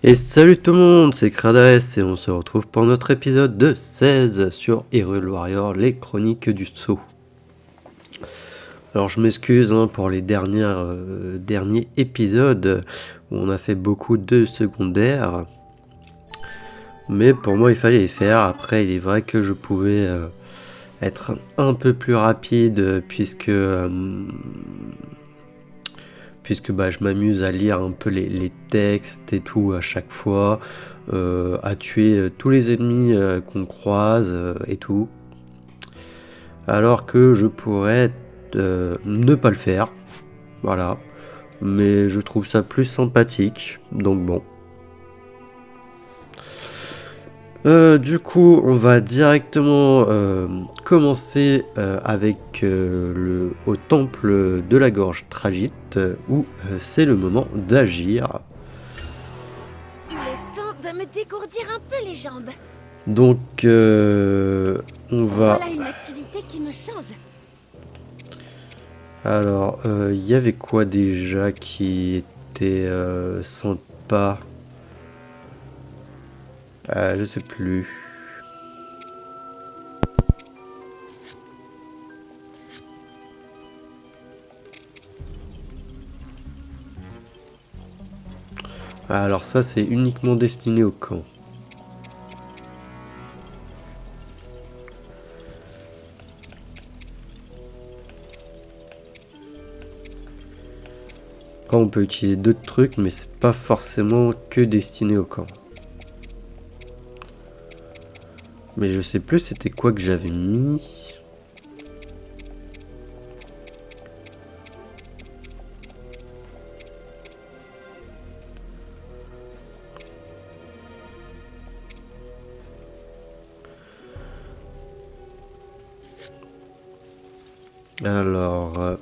Et salut tout le monde, c'est Krades et on se retrouve pour notre épisode de 16 sur Hyrule Warrior, les chroniques du sceau. Alors je m'excuse pour les derniers épisodes où on a fait beaucoup de secondaires. Mais pour moi il fallait les faire. Après il est vrai que je pouvais être un peu plus rapide puisque je m'amuse à lire un peu les textes et tout à chaque fois, à tuer tous les ennemis qu'on croise et tout. Alors que je pourrais ne pas le faire, voilà. Mais je trouve ça plus sympathique, donc bon. Du coup, on va directement commencer avec au temple de la gorge Tragite, où c'est le moment d'agir. Il est temps de me dégourdir un peu les jambes. Donc, on va... Voilà une activité qui me change. Alors, il y avait quoi déjà qui était sympa? Je sais plus. Alors ça, c'est uniquement destiné au camp. Après, on peut utiliser d'autres trucs, mais c'est pas forcément que destiné au camp. Mais je sais plus c'était quoi que j'avais mis. Alors...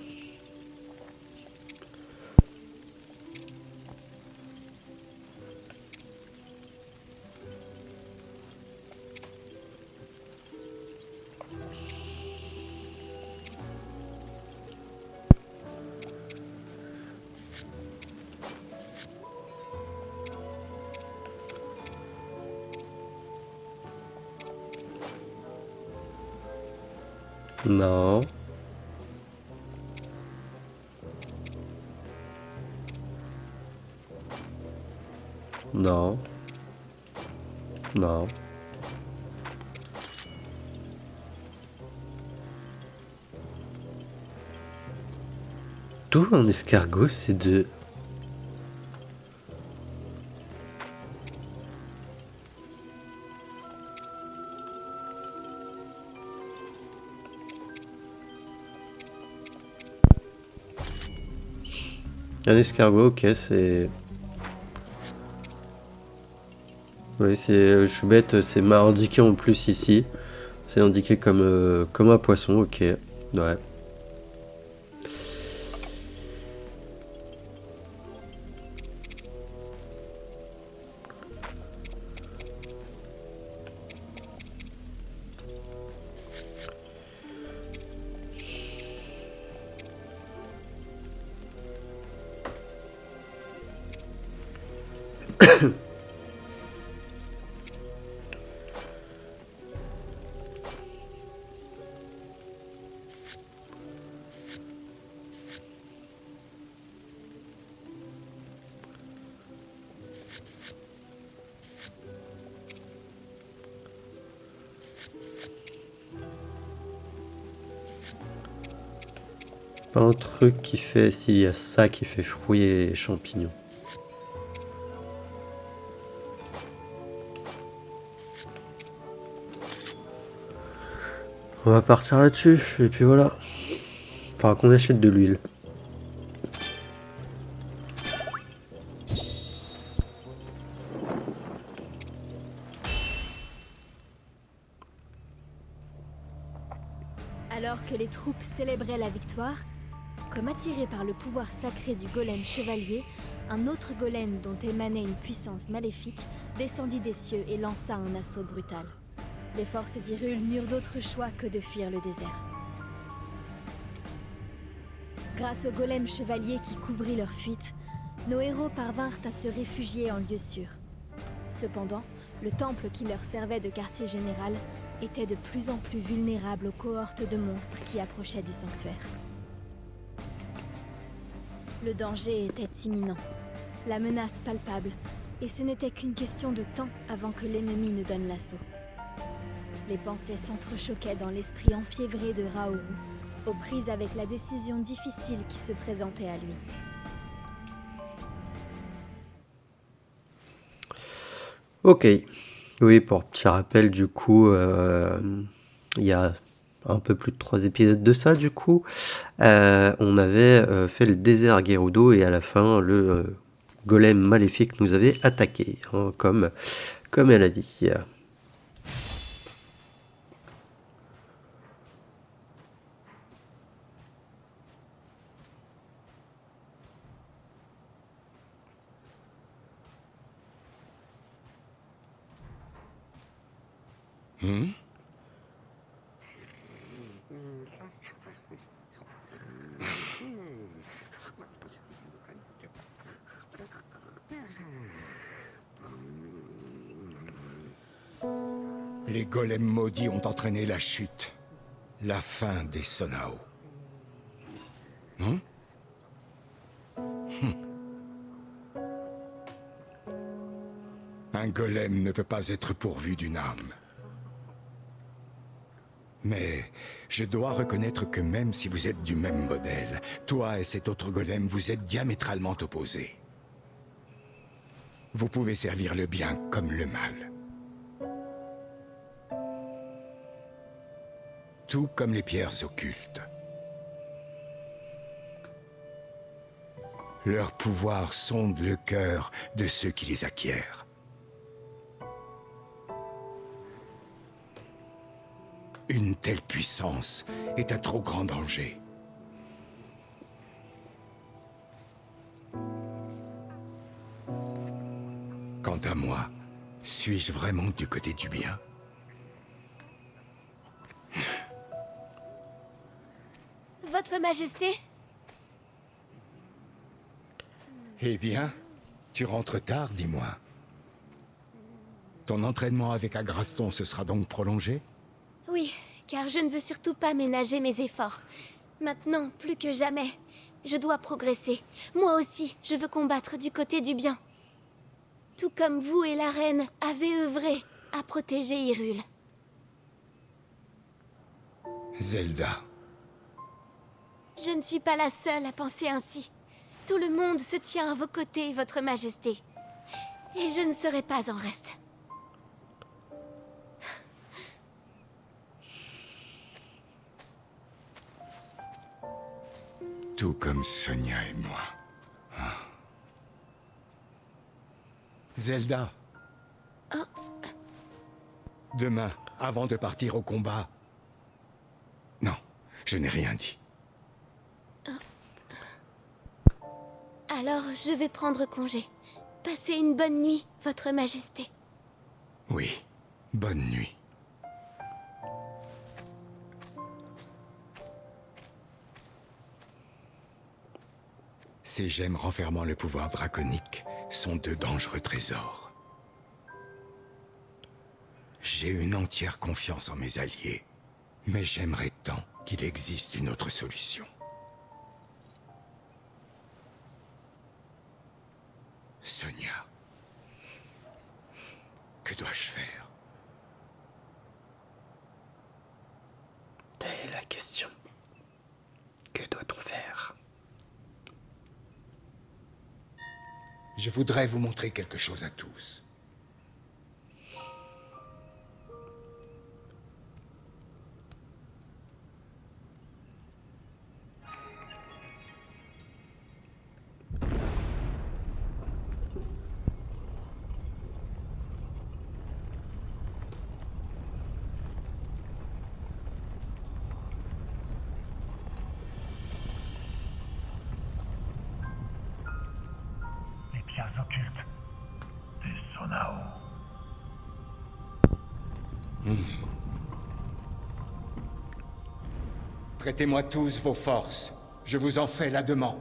non. Non. Non. Tout un escargot, c'est de... Un escargot, ok, c'est... Oui, c'est... je suis bête, c'est mal indiqué en plus ici. C'est indiqué comme un poisson, ok. Ouais. Pas un truc qui fait... S'il y a ça qui fait fruits et champignons. On va partir là-dessus, et puis voilà. Faudra qu'on achète de l'huile. Alors que les troupes célébraient la victoire, comme attiré par le pouvoir sacré du golem chevalier, un autre golem dont émanait une puissance maléfique descendit des cieux et lança un assaut brutal. Les forces d'Hyrule n'eurent d'autre choix que de fuir le désert. Grâce au golem chevalier qui couvrit leur fuite, nos héros parvinrent à se réfugier en lieu sûr. Cependant, le temple qui leur servait de quartier général était de plus en plus vulnérable aux cohortes de monstres qui approchaient du sanctuaire. Le danger était imminent, la menace palpable, et ce n'était qu'une question de temps avant que l'ennemi ne donne l'assaut. Les pensées s'entrechoquaient dans l'esprit enfiévré de Raoru, aux prises avec la décision difficile qui se présentait à lui. Ok. Oui, pour petit rappel, du coup, il y a un peu plus de 3 épisodes de ça, du coup, on avait fait le désert Gerudo et à la fin, le golem maléfique nous avait attaqué, hein, comme elle a dit. Les golems maudits ont entraîné la chute, la fin des Sonao. Un golem ne peut pas être pourvu d'une âme. Mais je dois reconnaître que même si vous êtes du même modèle, toi et cet autre golem, vous êtes diamétralement opposés. Vous pouvez servir le bien comme le mal. Tout comme les pierres occultes. Leur pouvoir sonde le cœur de ceux qui les acquièrent. Une telle puissance est un trop grand danger. Quant à moi, suis-je vraiment du côté du bien ? Votre Majesté ? Eh bien, tu rentres tard, dis-moi. Ton entraînement avec Agraston se sera donc prolongé ? Oui, car je ne veux surtout pas ménager mes efforts. Maintenant, plus que jamais, je dois progresser. Moi aussi, je veux combattre du côté du bien. Tout comme vous et la reine avez œuvré à protéger Hyrule. Zelda. Je ne suis pas la seule à penser ainsi. Tout le monde se tient à vos côtés, votre Majesté. Et je ne serai pas en reste. Tout comme Sonia et moi. Zelda. Demain, avant de partir au combat... Non, je n'ai rien dit. Alors, je vais prendre congé. Passez une bonne nuit, votre Majesté. Oui, bonne nuit. Ces gemmes renfermant le pouvoir draconique sont de dangereux trésors. J'ai une entière confiance en mes alliés, mais j'aimerais tant qu'il existe une autre solution. Sonia, que dois-je faire? Telle est la question. Que doit-on faire? Je voudrais vous montrer quelque chose à tous. Les pierres occultes des Sonao. Prêtez-moi tous vos forces. Je vous en fais la demande.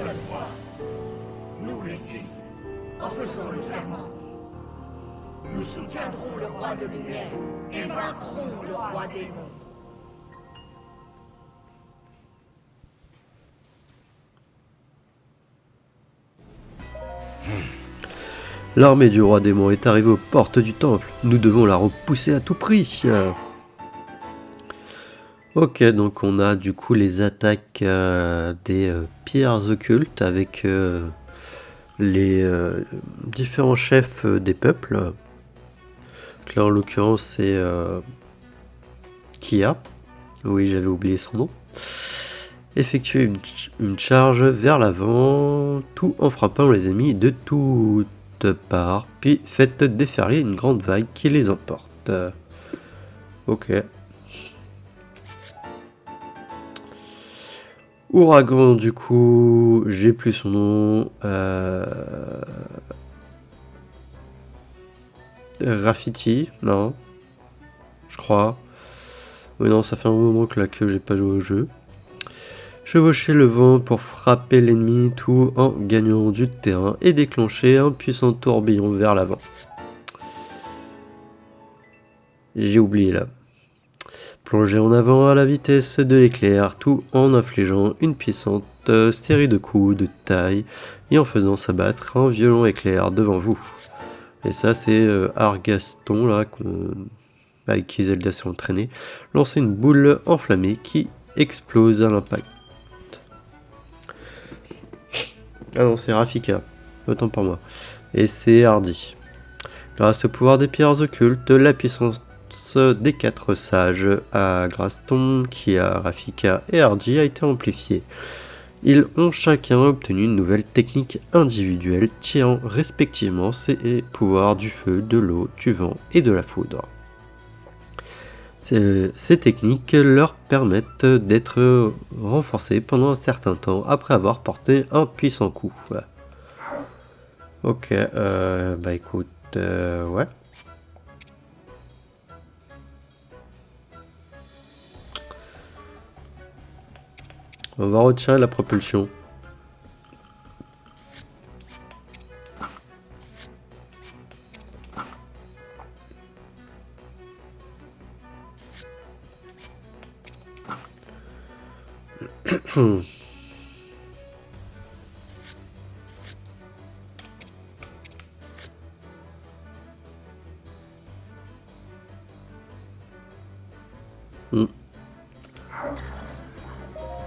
seule voie. Nous les 6, en faisant le serment, nous soutiendrons le roi de lumière et vaincrons le roi démon. L'armée du roi démon est arrivée aux portes du temple. Nous devons la repousser à tout prix. Ok, donc on a du coup les attaques des pierres occultes avec les différents chefs des peuples. Donc là en l'occurrence c'est Kia. Oui, j'avais oublié son nom. Effectuez une charge vers l'avant, tout en frappant les ennemis de toutes parts, puis faites déferler une grande vague qui les emporte. Ok. Ouragan, du coup, j'ai plus son nom. Graffiti, non, je crois. Oui, non, ça fait un moment que j'ai pas joué au jeu. Chevaucher le vent pour frapper l'ennemi tout en gagnant du terrain et déclencher un puissant tourbillon vers l'avant. J'ai oublié là. Plonger en avant à la vitesse de l'éclair tout en infligeant une puissante série de coups de taille et en faisant s'abattre un violent éclair devant vous. Et ça c'est Argaston là avec qui Zelda s'est entraîné. Lancer une boule enflammée qui explose à l'impact. Ah non, c'est Rafika, autant pour moi. Et c'est Hardy. Grâce au pouvoir des pierres occultes, la puissance des 4 sages à Graston, Kia, Rafika et Hardy a été amplifiée. Ils ont chacun obtenu une nouvelle technique individuelle tirant respectivement ses pouvoirs du feu, de l'eau, du vent et de la foudre. Ces techniques leur permettent d'être renforcés pendant un certain temps après avoir porté un puissant coup. Ok, bah écoute, ouais. On va retirer la propulsion.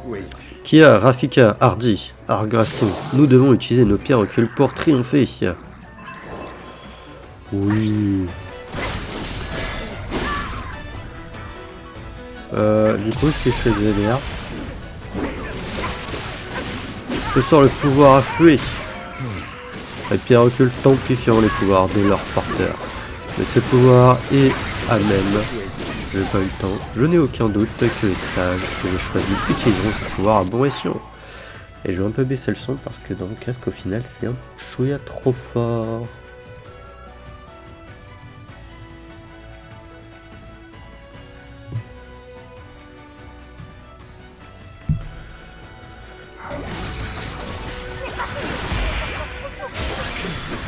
Oui. Kia, Rafika, Hardy, Argraston, nous devons utiliser nos pierres occultes pour triompher. Oui. Du coup, si je fais ZDR, je sors le pouvoir afflué. Les pierres occultes amplifiant les pouvoirs de leur porteur. Mais ce pouvoir est à même. Je n'ai pas eu le temps. Je n'ai aucun doute que les sages que j'ai choisis utiliseront ce pouvoir à bon escient. Et je vais un peu baisser le son parce que dans le casque au final c'est un chouïa trop fort.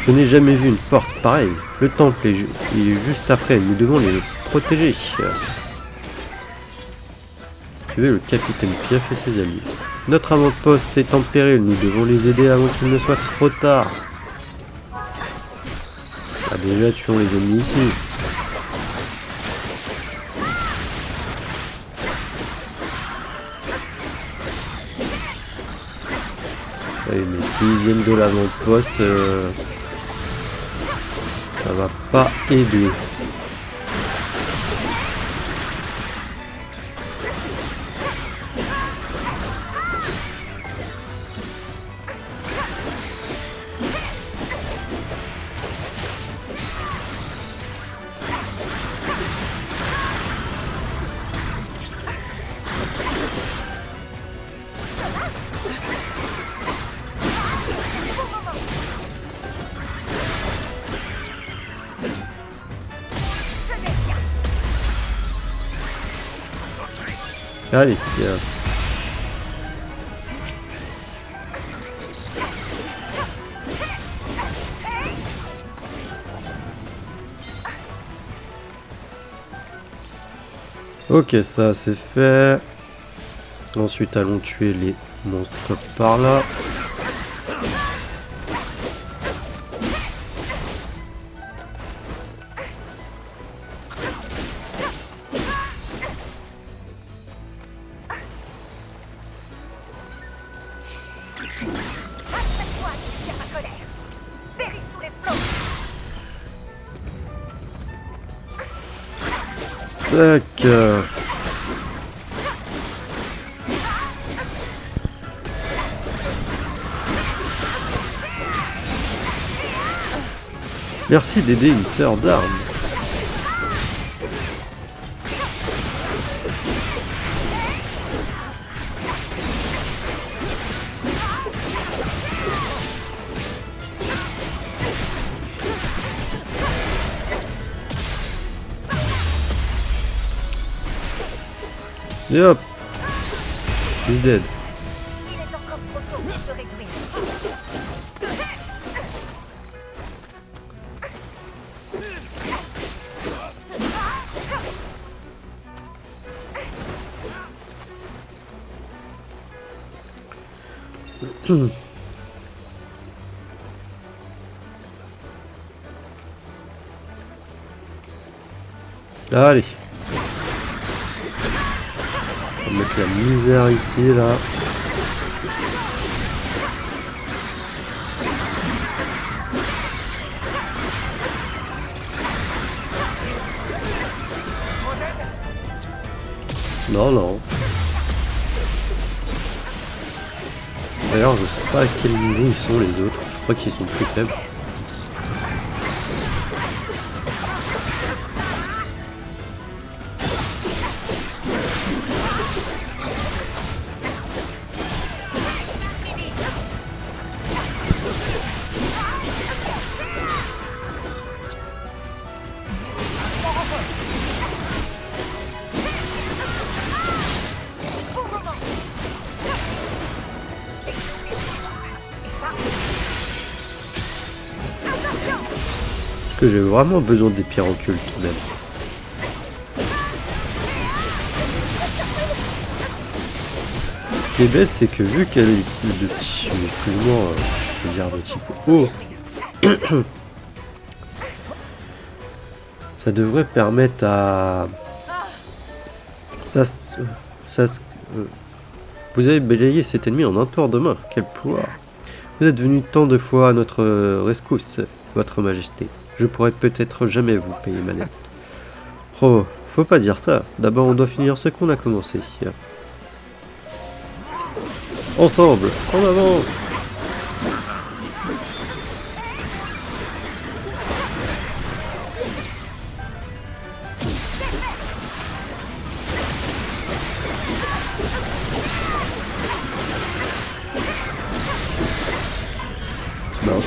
Je n'ai jamais vu une force pareille. Le temple est juste après. Nous devons les protéger. Tuer le capitaine Piaf et ses alliés. Notre avant-poste est en péril. Nous devons les aider avant qu'il ne soit trop tard. Ah, déjà, tuons les ennemis ici. Oui, mais s'ils viennent de l'avant-poste... ça va pas aider. Allez, Ok, ça c'est fait. Ensuite, allons tuer les monstres par là. Aspecte-toi, subir ma colère. Péris sous les flots. Tac. Merci d'aider une sœur d'armes. Et hop. He's dead. Il est encore trop tôt pour se réjouir. Allez. On va mettre la misère ici, là. Non, non. D'ailleurs, je sais pas à quel niveau ils sont les autres. Je crois qu'ils sont plus faibles. Que j'ai vraiment besoin des pierres occultes même. Ce qui est bête, c'est que vu qu'elle est de type plus ou moins, je veux dire de type haut, ça devrait permettre à vous avez balayé cet ennemi en un tour de main. Quel pouvoir! Vous êtes venu tant de fois à notre rescousse, votre majesté. Je pourrais peut-être jamais vous payer ma dette. Oh, faut pas dire ça. D'abord, on doit finir ce qu'on a commencé. Ensemble, en avant! Mince.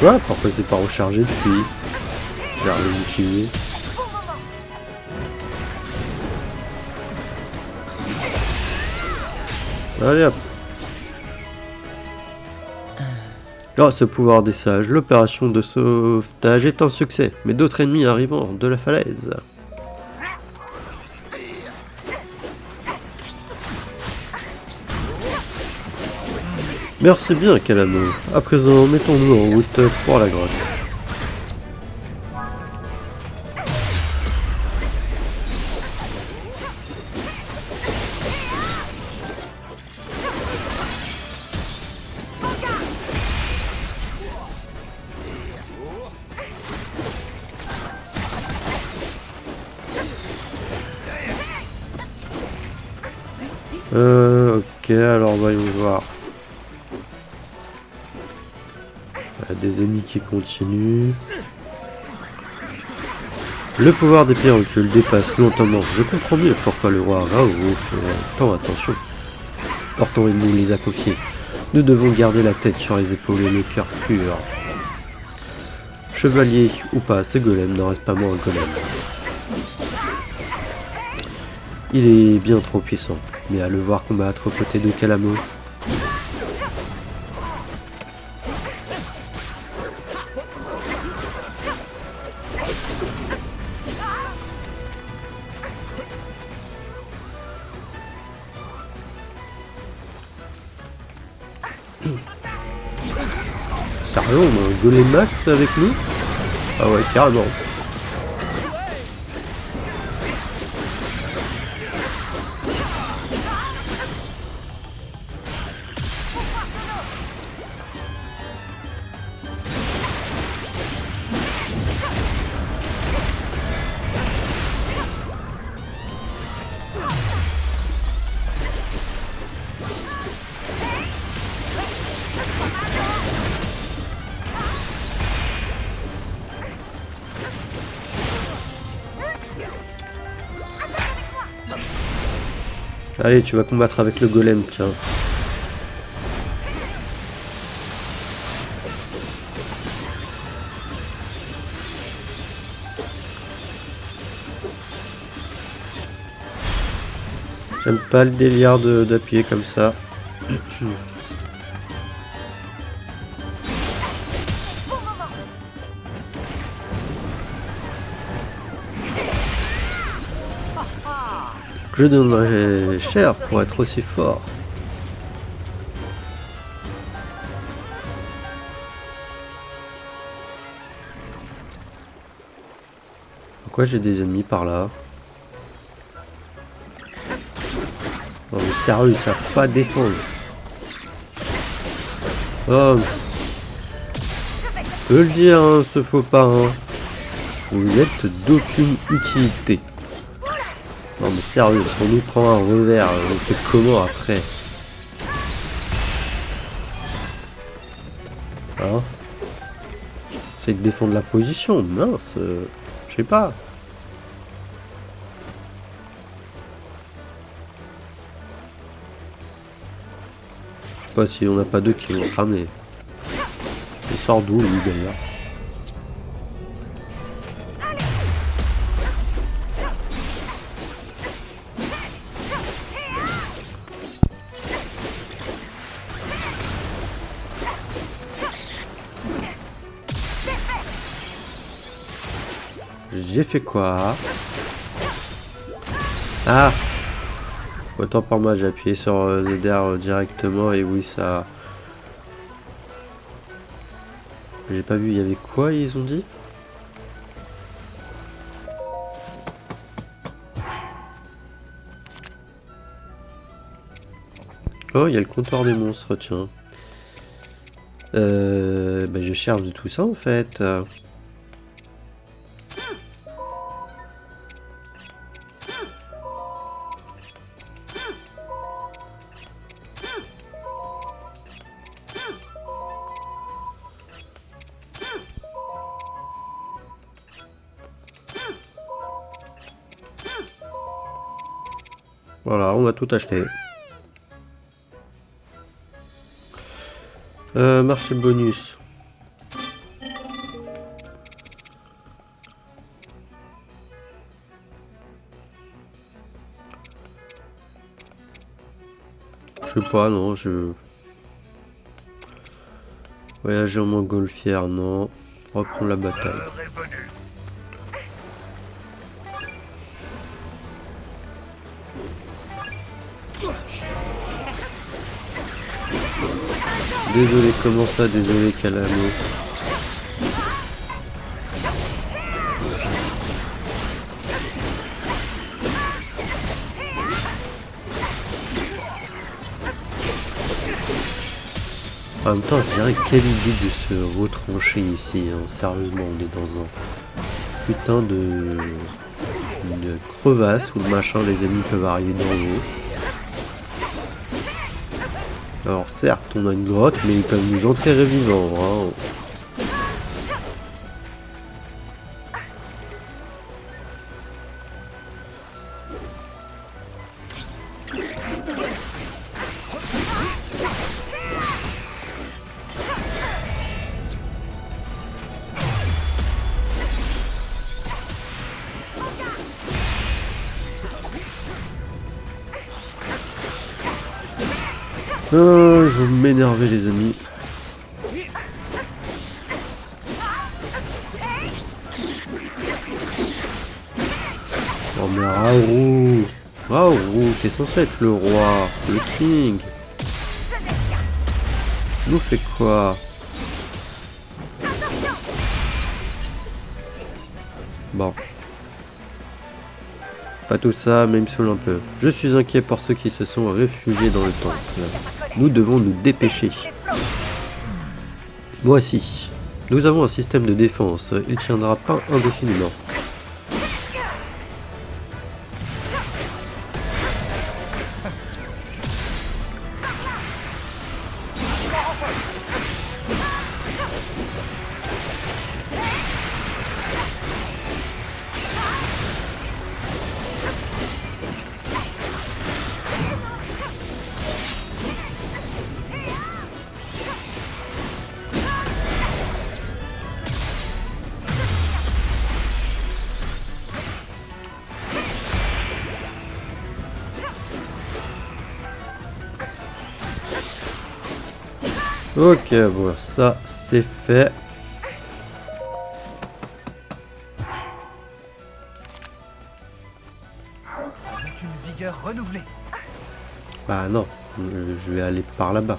Quoi? Pourquoi c'est pas rechargé depuis? J'ai l'air de l'utiliser. Allez hop. Grâce au pouvoir des sages, l'opération de sauvetage est un succès, mais d'autres ennemis arrivant de la falaise. Merci bien, Calamo. À présent, mettons-nous en route pour la grotte. Ok, alors voyons voir. Des ennemis qui continuent. Le pouvoir des pierres occultes dépasse lentement. Je comprends mieux pourquoi le roi Rao fait tant attention. Portons-nous les a confiés. Nous devons garder la tête sur les épaules et le cœur pur. Chevalier ou pas, ce golem n'en reste pas moins un golem. Il est bien trop puissant, mais à le voir combattre aux côtés de Calamo. Sérieux, on a un golem max avec nous? Ah ouais, carrément. Allez, tu vas combattre avec le golem, tiens. J'aime pas le délire d'appuyer comme ça. Je donnerais cher pour être aussi fort. Pourquoi j'ai des ennemis par là? Non mais sérieux, ils savent pas défendre. Oh, je peux le dire, hein, ce faux pas. Hein. Vous êtes d'aucune utilité. Non mais sérieux, on nous prend un revers, on fait comment après? Hein? C'est de défendre la position, mince, je sais pas. Je sais pas si on n'a pas deux qui vont se ramener. Il sort d'où lui d'ailleurs? J'ai fait quoi? Ah! Autant pour moi, j'ai appuyé sur ZR directement et oui, ça... J'ai pas vu, il y avait quoi, ils ont dit? Oh, il y a le comptoir des monstres, tiens. Bah, je cherche de tout ça en fait. Voilà, on va tout acheter. Marché bonus. Je sais pas, non, je... Voyager en montgolfière, non. Reprendre la bataille. Désolé, comment ça, désolé, Calamo. En même temps, je dirais quelle idée de se retrancher ici, hein. Sérieusement, on est dans un putain de crevasse où le machin, les ennemis peuvent arriver d'en haut. Alors certes, on a une grotte, mais ils peuvent nous enterrer vivants, hein. Oh, ils vont m'énerver les amis. Oh mais Raoult, Raoult, t'es censé être le roi, le king. Nous fait quoi? Bon. Pas tout ça, mais il me saoule un peu. Je suis inquiet pour ceux qui se sont réfugiés dans le temple. Nous devons nous dépêcher. Moi aussi. Nous avons un système de défense. Il tiendra pas indéfiniment. Ok, bon, ça c'est fait. Avec une vigueur renouvelée. Bah non, je vais aller par là-bas.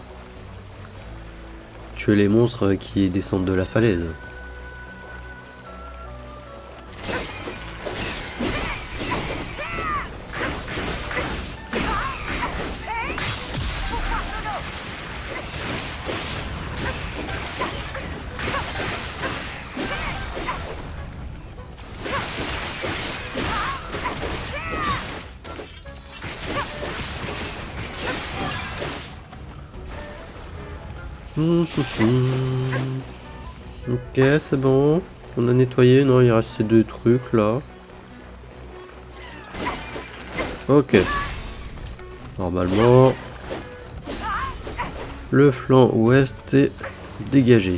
Tuer les monstres qui descendent de la falaise. Ok, c'est bon. On a nettoyé. Non, il reste ces deux trucs là. Ok. Normalement, le flanc ouest est dégagé.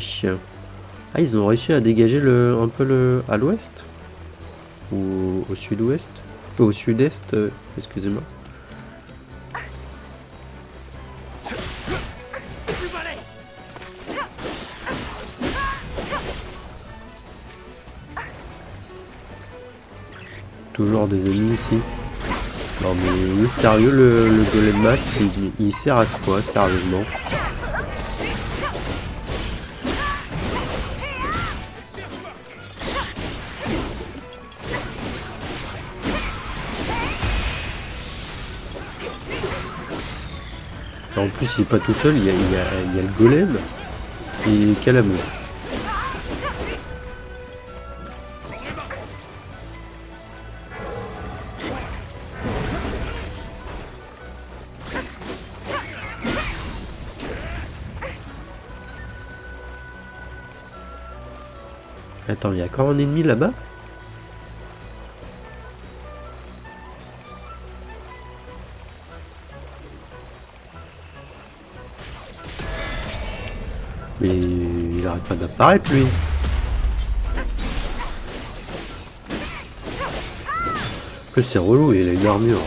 Ah, ils ont réussi à dégager un peu à l'ouest? Ou au sud-ouest? Au sud-est, excusez-moi. Toujours des ennemis ici. Non mais oui, sérieux, le golem max, il sert à quoi, sérieusement? En plus, il est pas tout seul, il y a le golem et Calamou. Attends, il y a encore un ennemi là-bas? Mais il arrête pas d'apparaître lui. En plus c'est relou, il a une armure.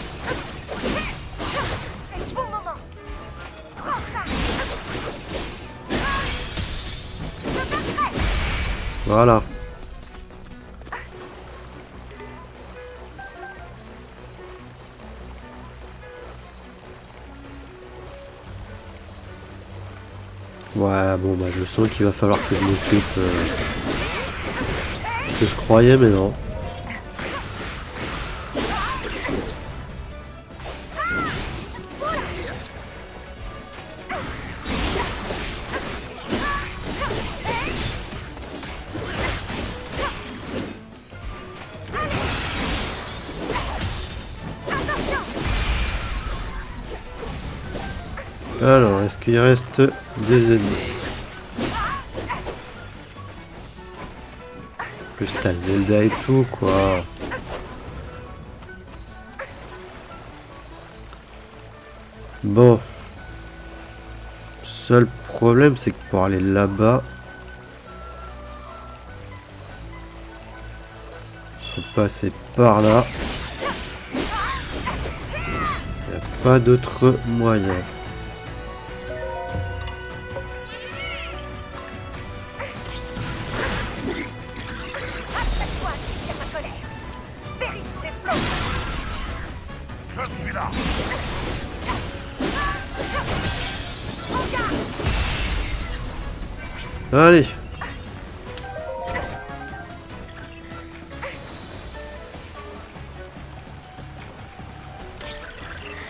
C'est le bon moment. Prends ça. Je vaincrai. Voilà. Ouais, bon bah je sens qu'il va falloir que je m'occupe que je croyais, mais non. Alors, est-ce qu'il reste des ennemis? Plus t'as Zelda et tout, quoi. Bon. Seul problème, c'est que pour aller là-bas, faut passer par là. Il n'y a pas d'autre moyen. Allez.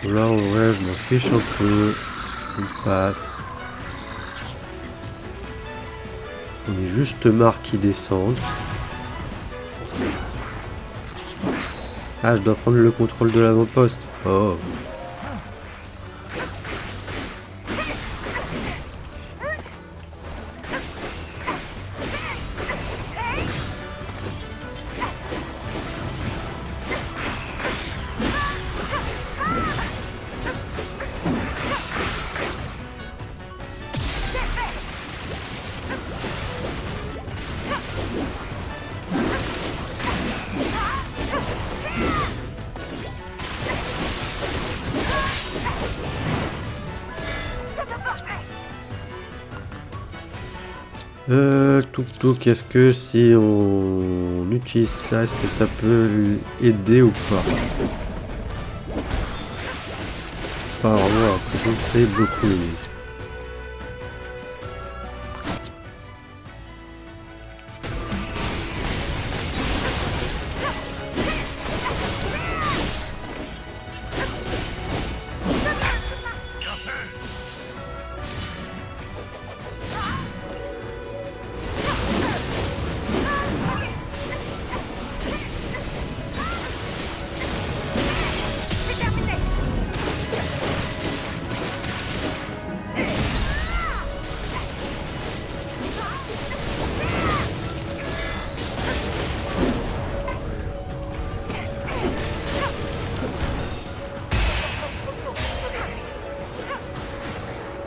Là, en vrai, je m'en fiche un peu. On passe. On est juste marre qui descendent. Ah, je dois prendre le contrôle de l'avant-poste. Oh. Est-ce que si on utilise ça, est-ce que ça peut aider ou pas? Pas vraiment, après je sais beaucoup aider.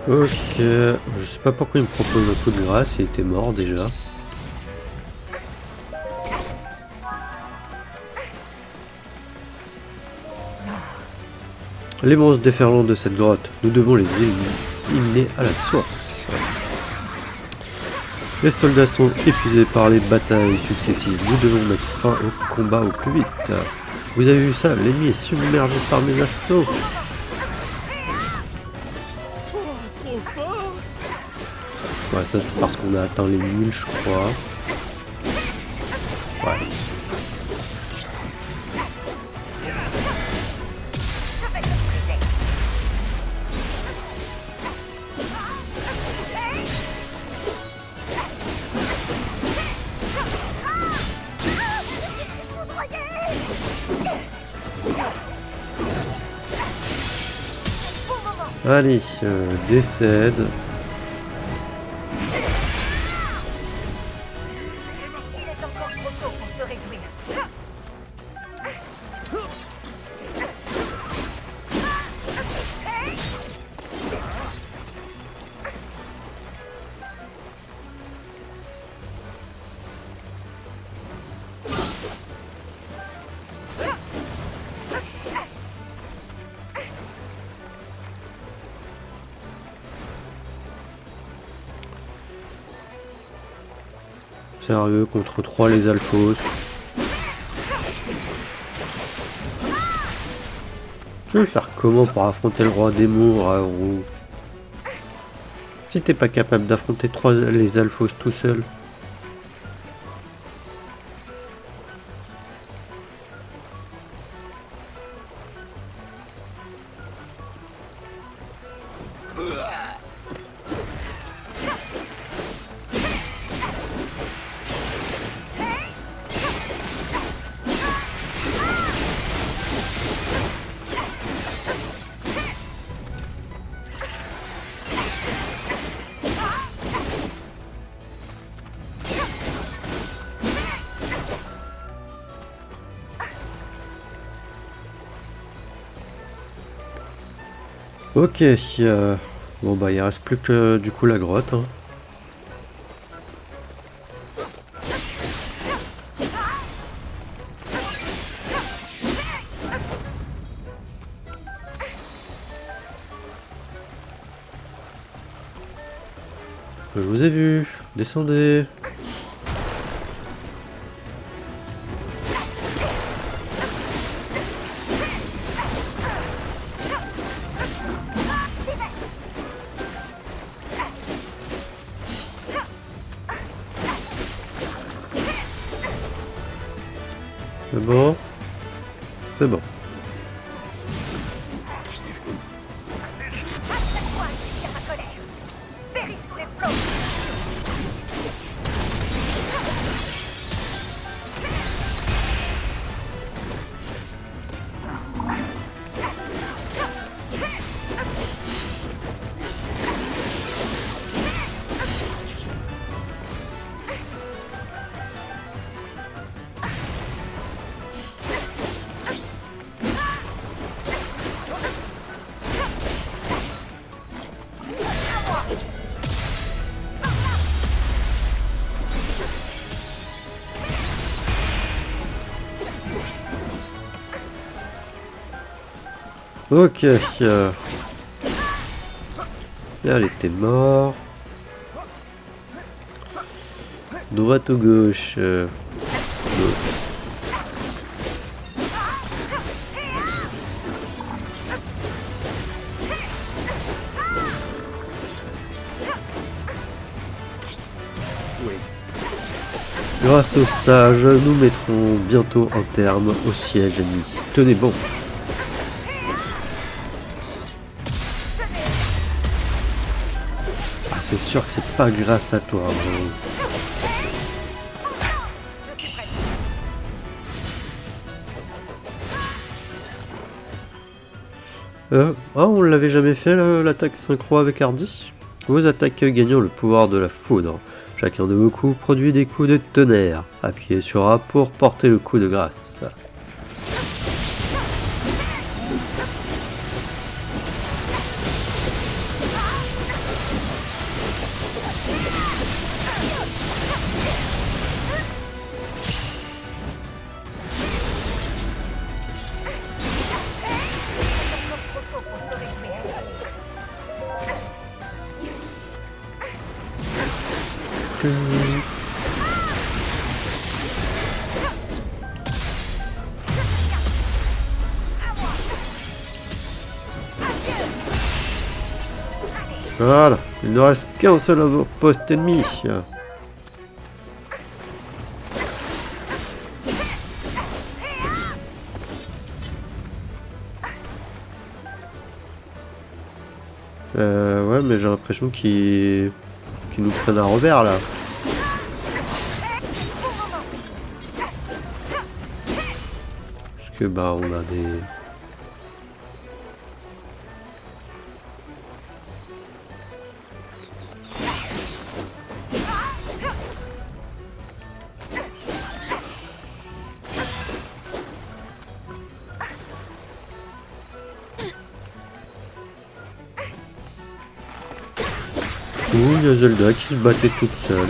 Ok, je sais pas pourquoi il me propose un coup de grâce, il était mort déjà. Les monstres déferlants de cette grotte, nous devons les éliminer à la source. Les soldats sont épuisés par les batailles successives, nous devons mettre fin au combat au plus vite. Vous avez vu ça, l'ennemi est submergé par mes assauts. Ouais, ça c'est parce qu'on a atteint les 1000 je crois. Ouais. Allez, décède. Il est encore trop tôt pour se réjouir. Sérieux, contre 3 les alphos. Tu veux faire comment pour affronter le roi démon, Raoult? Si t'es pas capable d'affronter les alphos tout seul. Ok, bon bah il reste plus que du coup la grotte. Hein. Je vous ai vu, descendez. bon. C'est bon. Achève-toi à subir ma colère. Péris sous les flots. Ok. Allez, t'es mort. Droite ou gauche gauche. Oui. Grâce aux sages, nous mettrons bientôt un terme au siège ennemi. Tenez bon. Ah, c'est sûr que c'est pas grâce à toi. Hein. Je suis prête. On l'avait jamais fait l'attaque synchro avec Hardy. Vos attaques gagnant le pouvoir de la foudre. Chacun de vos coups produit des coups de tonnerre. Appuyez sur A pour porter le coup de grâce. Encore trop tôt pour se réjouir. Voilà, il ne reste qu'un seul poste ennemi. Ouais, mais j'ai l'impression qu'ils nous prennent à revers là. Parce que bah on a des... Ouh, il y a Zelda qui se battait toute seule.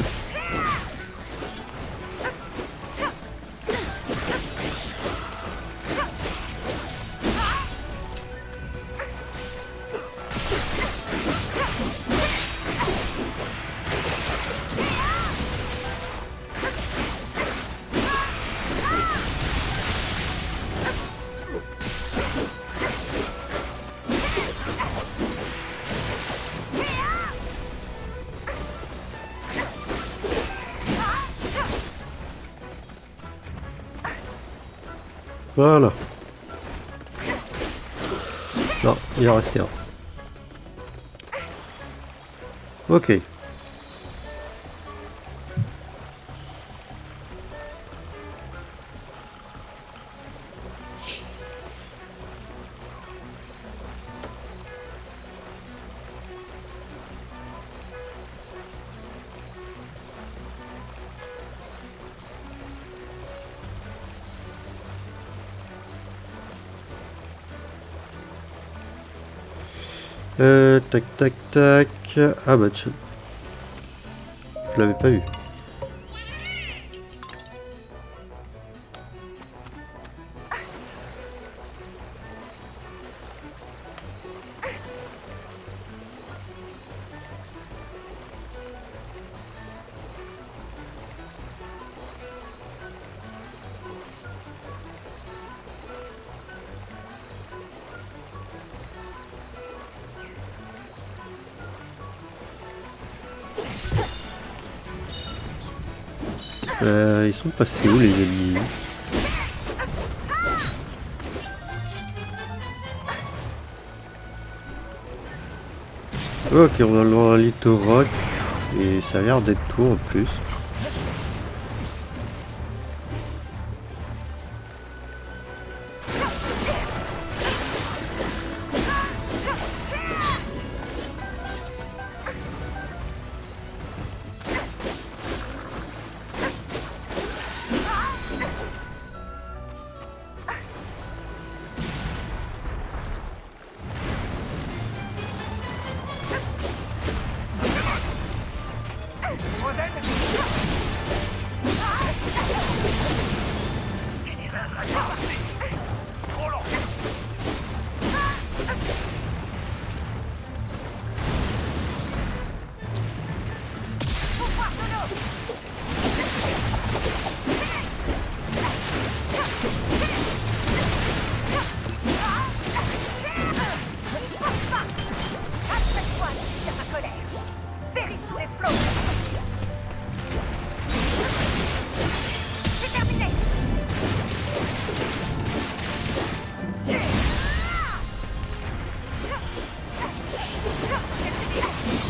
Voilà. Non, il en restait un. Ok. Tac tac tac. Ah bah je l'avais pas vu. Ils sont passés où les ennemis? Ok, on a le little rock et ça a l'air d'être tout en plus. Besoin d'aide? C'est parti. Trop lent. Pouvoir de l'eau. Aspecte-toi, subir ma colère. Péris sous les flots. C'est terminé.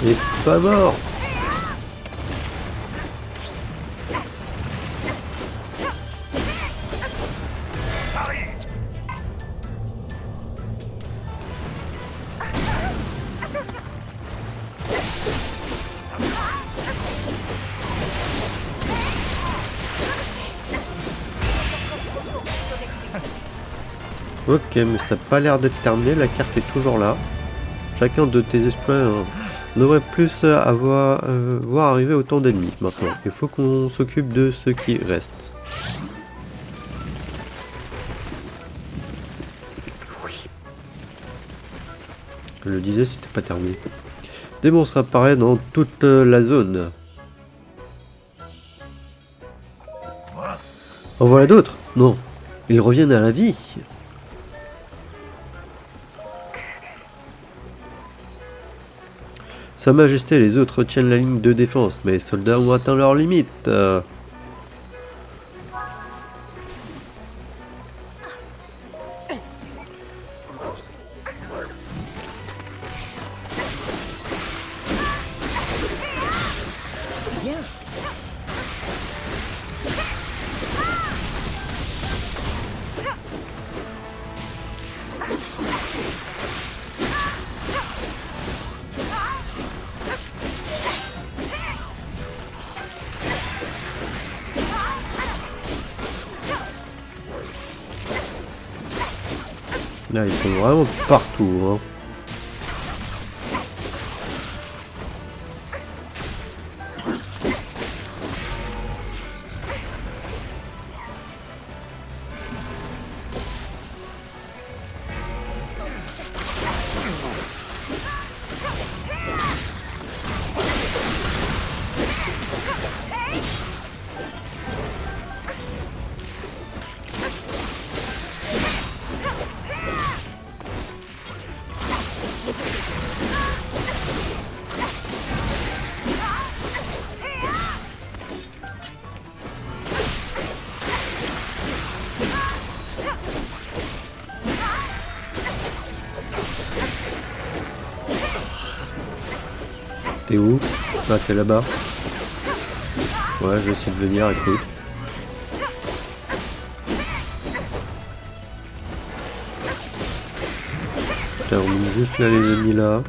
Et pas mort. J'arrive. Attention. Ok, mais ça n'a pas l'air d'être terminé, la carte est toujours là. Chacun de tes exploits devrait plus voir arriver autant d'ennemis maintenant. Il faut qu'on s'occupe de ce qui reste. Oui. Je le disais, c'était pas terminé. Des monstres apparaissent dans toute la zone. En voilà d'autres? Non. Ils reviennent à la vie. Sa Majesté et les autres tiennent la ligne de défense, mais les soldats ont atteint leurs limites. Là, ils sont vraiment partout, hein. T'es où? Ah, t'es là-bas. Ouais, je vais essayer de venir, écoute. Putain, on met juste là les ennemis là.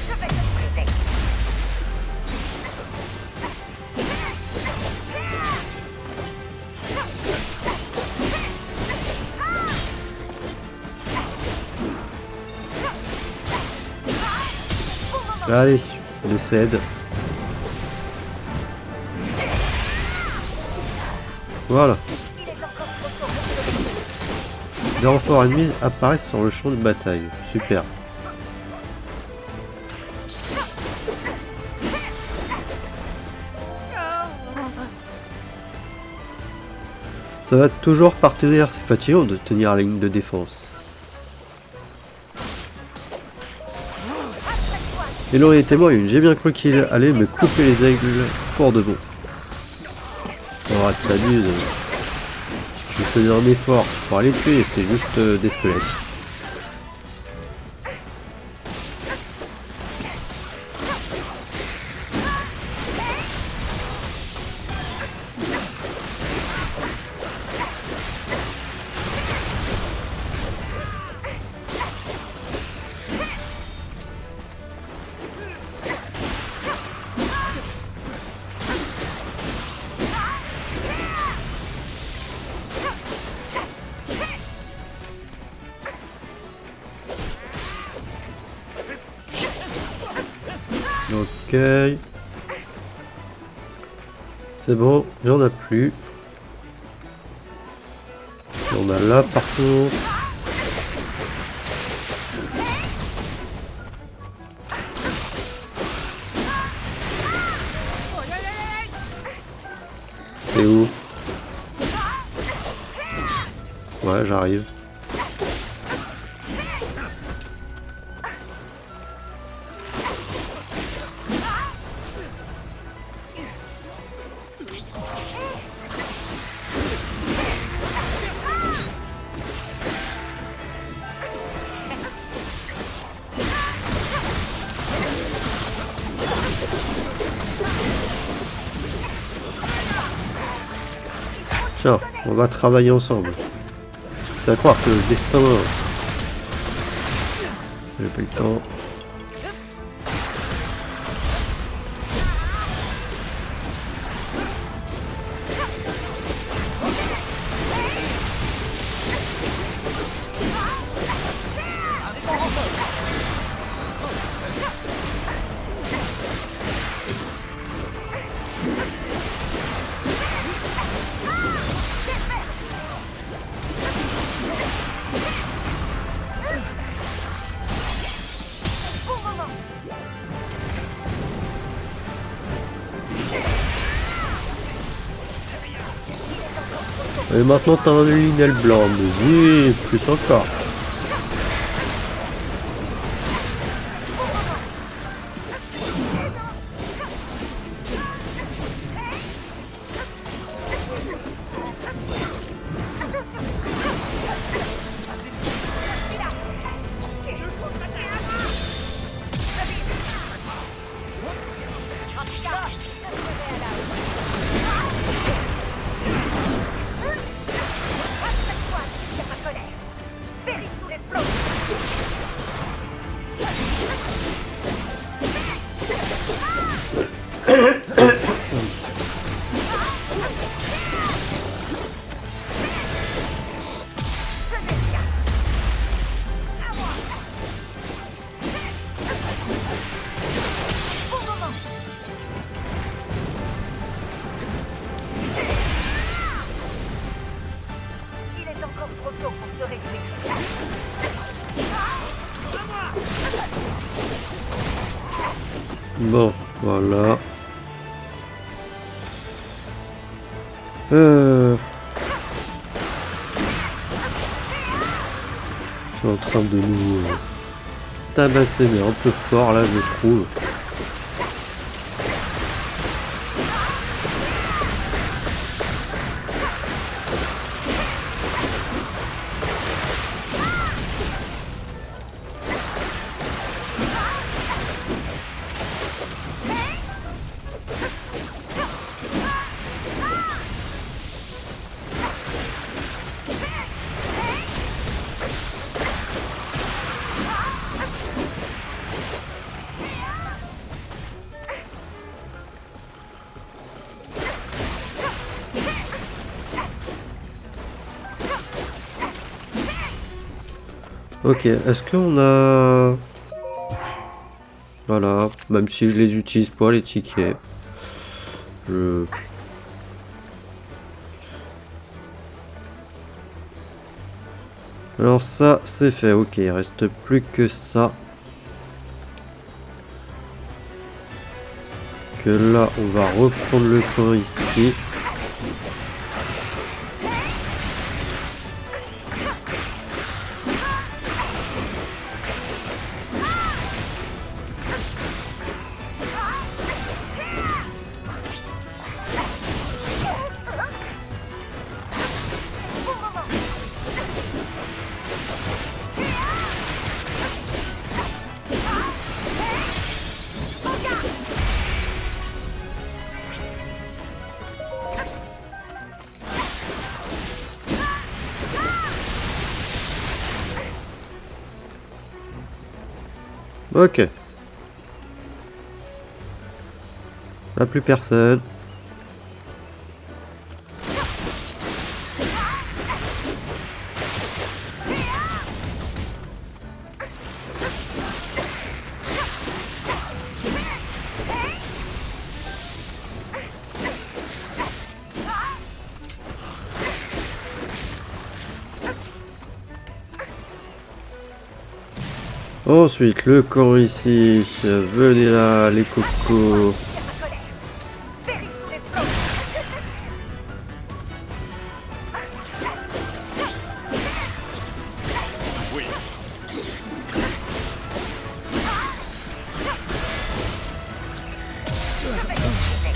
Je vais te briser. Allez, décède. Voilà. Il est encore trop tôt pour se Des renforts ennemis apparaissent sur le champ de bataille. Super. Ça va toujours partir, c'est fatigant de tenir la ligne de défense. Il aurait été moyen, j'ai bien cru qu'il allait me couper les aigles pour de bon. Oh, t'abuses. Si tu faisais un effort, tu pourrais les tuer, c'est juste des squelettes. Ok. C'est bon, il n'y en a plus. Il y en a là par contre. T'es où? Ouais, j'arrive. Tiens, on va travailler ensemble. C'est à croire que le destin... J'ai pas eu le temps. Et maintenant t'as un lunel blanc, mais oui, plus encore. Bon, voilà. Je suis en train de nous tabasser, mais un peu fort là, je trouve. Ok, est-ce qu'on a... Voilà, même si je les utilise pas les tickets. Alors ça, c'est fait, ok, il reste plus que ça. Que là, on va reprendre le coin ici. Ok. Là, plus personne. Ensuite, le camp ici. Venez là, les cocos. Péris sous les flots. Oui. Je vais l'utiliser.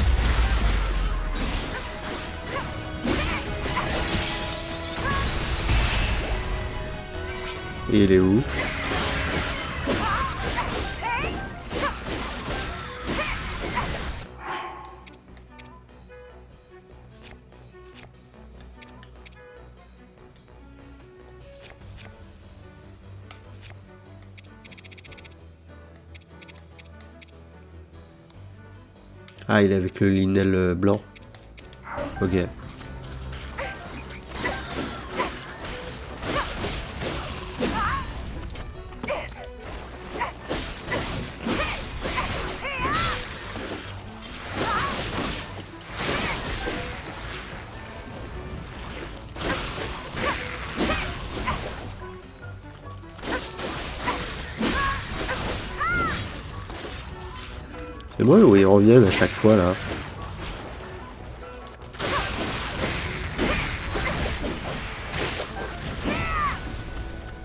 Et il est où? Ah, il est avec le linel blanc. Ok. C'est moi où ils reviennent à chaque fois là?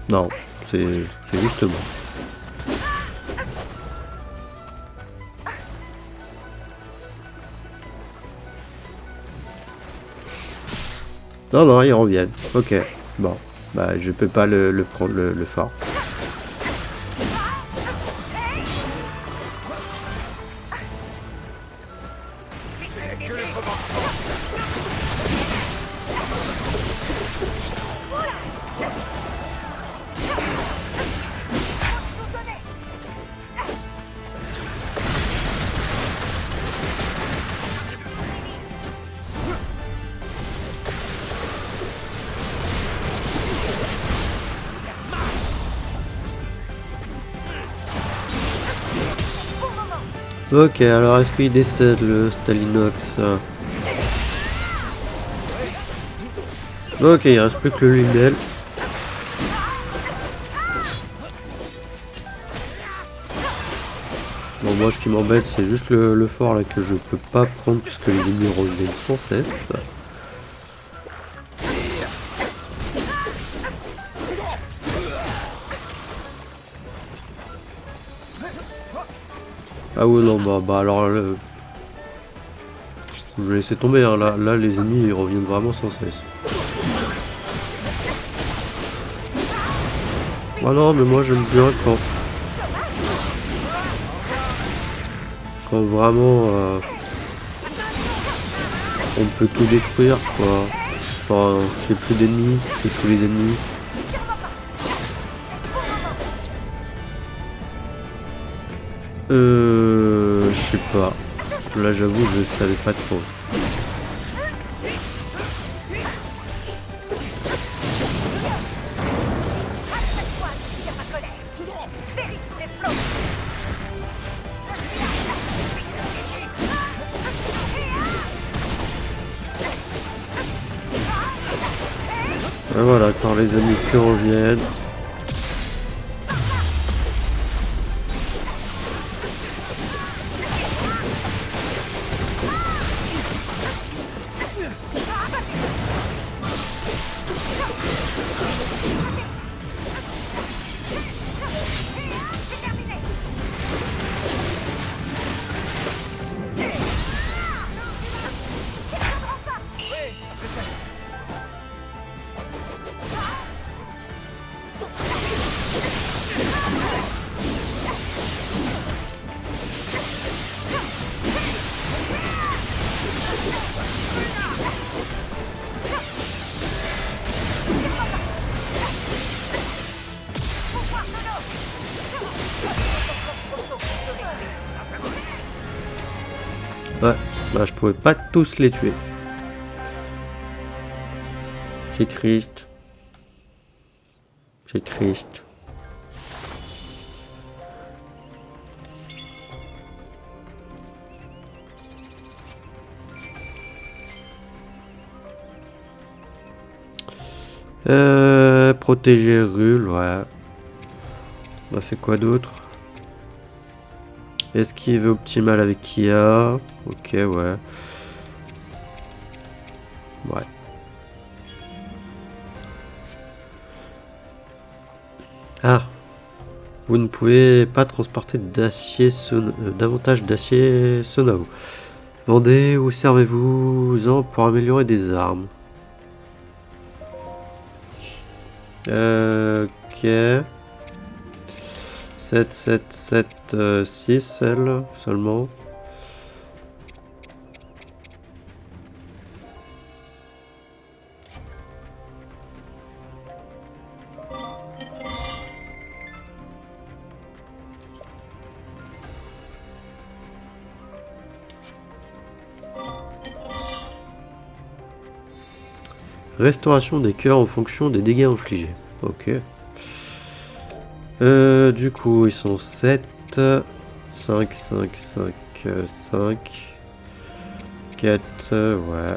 Non, c'est juste moi. Non, non, ils reviennent. Ok. Bon. Bah, je peux pas le prendre le fort. C'est que le commencement. Tout donner. Ok, alors est-ce qu'il décède le Stalinox? Ok, il reste plus que le linel. Bon, moi ce qui m'embête c'est juste le fort là que je peux pas prendre puisque les ennemis reviennent sans cesse. Ah ouais non bah alors je vais laisser tomber hein. Là les ennemis ils reviennent vraiment sans cesse. Ah non mais moi j'aime bien quand vraiment on peut tout détruire quoi. Enfin qu'il n'y ait plus d'ennemis, j'ai tous les ennemis. Je sais pas. Là j'avoue je savais pas trop. Achète-toi, subir ma colère. Péris sous les flots. Je Et voilà, quand les amis qui reviennent. C'est terminé. Bah, je pouvais pas tous les tuer. J'ai Christ. J'ai Christ. Protéger Rul, ouais. On a fait quoi d'autre? Esquive optimale avec Kia. Ok, ouais. Ouais. Ah. Vous ne pouvez pas transporter davantage d'acier Sonao. Vendez ou servez-vous-en pour améliorer des armes. Ok. 7, 7, 7, 6, elle, seulement. Restauration des cœurs en fonction des dégâts infligés. Ok. Du coup, ils sont 7, 5, 5, 5, 5, 4, ouais.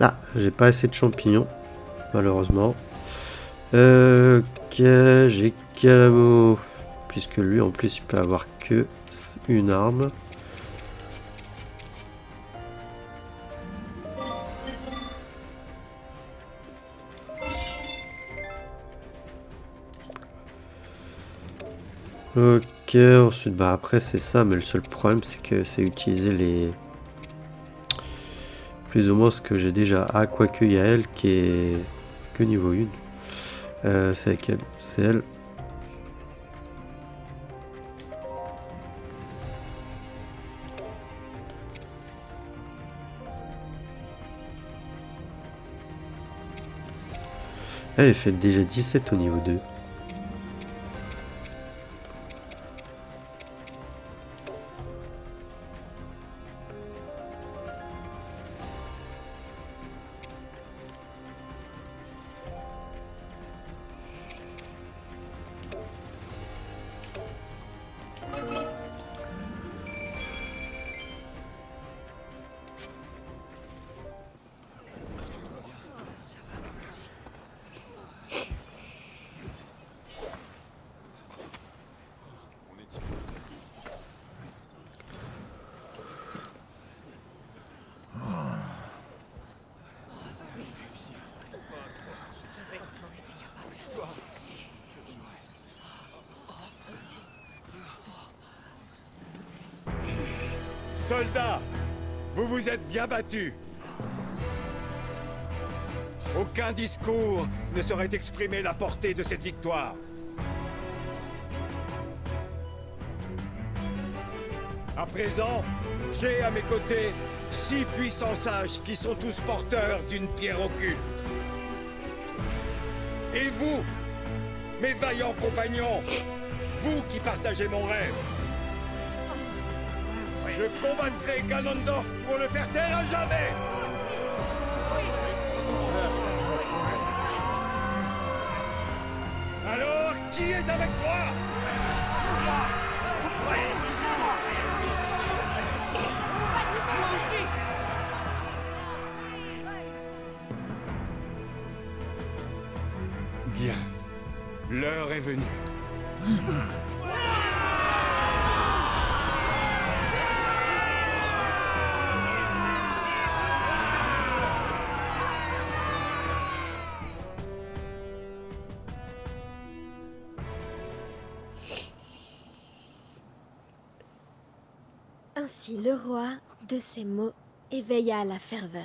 Ah, j'ai pas assez de champignons, malheureusement. Ok, j'ai Calamo, puisque lui en plus il peut avoir que une arme. Ok, ensuite bah après c'est ça, mais le seul problème c'est que c'est utiliser les... Plus ou moins ce que j'ai déjà. Ah, quoique il y a elle qui est que niveau 1. C'est laquelle? C'est elle. Elle fait déjà 17 au niveau 2. Soldats, vous vous êtes bien battus. Aucun discours ne saurait exprimer la portée de cette victoire. À présent, j'ai à mes côtés 6 puissants sages qui sont tous porteurs d'une pierre occulte. Et vous, mes vaillants compagnons, vous qui partagez mon rêve, je combattrai Ganondorf pour le faire taire à jamais. Alors, qui est avec moi? Bien. L'heure est venue. Ainsi le roi, de ces mots, éveilla la ferveur.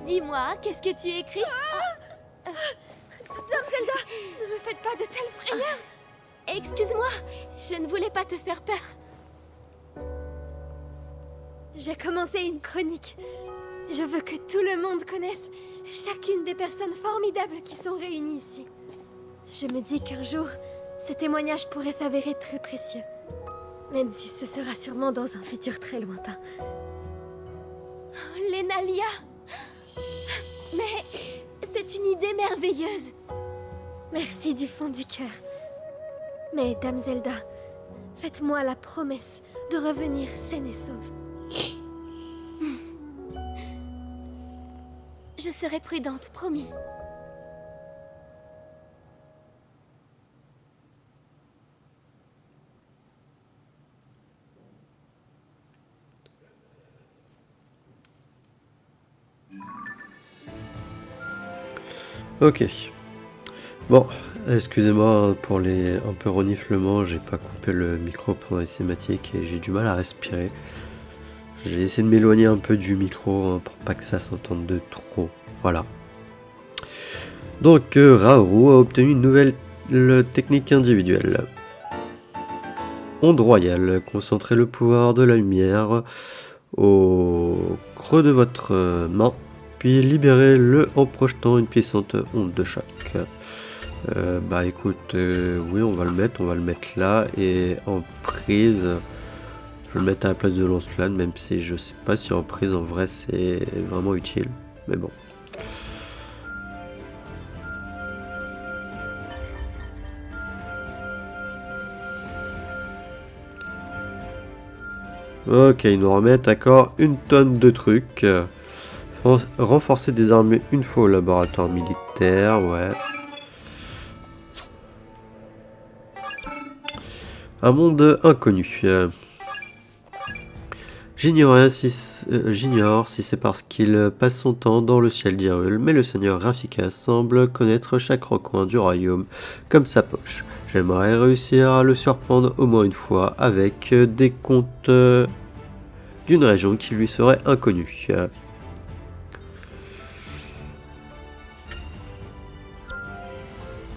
Dis-moi, qu'est-ce que tu écris? Dame Zelda, ne me faites pas de telles frayeurs. Excuse-moi, je ne voulais pas te faire peur. J'ai commencé une chronique. Je veux que tout le monde connaisse chacune des personnes formidables qui sont réunies ici. Je me dis qu'un jour, ce témoignage pourrait s'avérer très précieux. Même si ce sera sûrement dans un futur très lointain. Oh, Lenalia! Mais c'est une idée merveilleuse. Merci du fond du cœur. Mais, Dame Zelda, faites-moi la promesse de revenir saine et sauve. Je serai prudente, promis. Ok. Bon, excusez-moi pour les un peu reniflements, j'ai pas coupé le micro pendant les cinématiques et j'ai du mal à respirer. J'ai essayé de m'éloigner un peu du micro hein, pour pas que ça s'entende de trop. Voilà. Donc Raoru a obtenu une nouvelle technique individuelle. Onde royale, concentrez le pouvoir de la lumière au creux de votre main, puis libérez-le en projetant une puissante onde de choc. Bah écoute, oui on va le mettre là, et en prise, je vais le mettre à la place de lance-flamme, même si je sais pas si en prise en vrai c'est vraiment utile, mais bon. Ok, ils nous remettent d'accord une tonne de trucs. Renforcer des armées une fois au laboratoire militaire, ouais. Un monde inconnu. J'ignore si c'est parce qu'il passe son temps dans le ciel d'Hyrule, mais le seigneur Rafika semble connaître chaque recoin du royaume comme sa poche. J'aimerais réussir à le surprendre au moins une fois avec des contes d'une région qui lui serait inconnue.